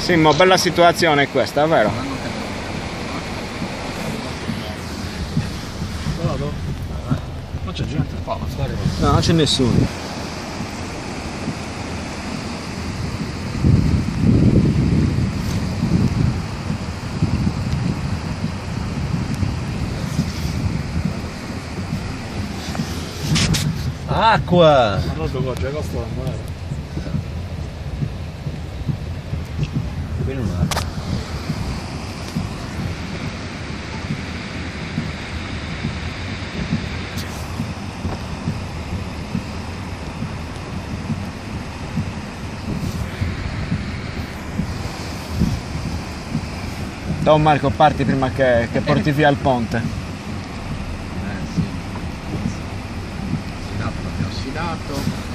Sì, ma bella situazione questa, vero? Non c'è gente qua, ma sta arrivando. No, non c'è nessuno. Acqua! Ma non lo già costa da mare. Bene un'acqua. Don Marco, parti prima che porti via il ponte. Sì. Ossidato, l'abbiamo ossidato.